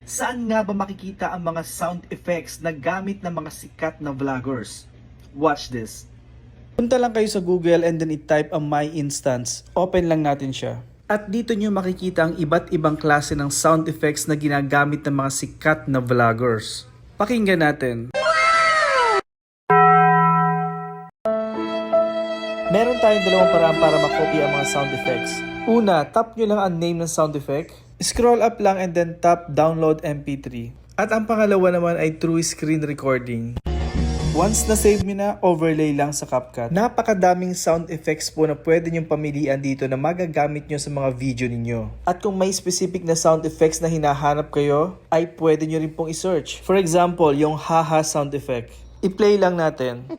Saan nga ba makikita ang mga sound effects na gamit ng mga sikat na vloggers? Watch this. Punta lang kayo sa Google and then i-type ang My Instance. Open lang natin siya. At dito nyo makikita ang iba't ibang klase ng sound effects na ginagamit ng mga sikat na vloggers. Pakinggan natin. Meron tayong dalawang paraan para makopya ang mga sound effects. Una, tap nyo lang ang name ng sound effect. Scroll up lang and then tap download MP3. At ang pangalawa naman ay true screen recording. Once na-save nyo na, overlay lang sa CapCut. Napakadaming sound effects po na pwede nyong pamilian dito na magagamit nyo sa mga video ninyo. At kung may specific na sound effects na hinahanap kayo, ay pwede nyo rin pong i-search. For example, yung haha sound effect. I-play lang natin.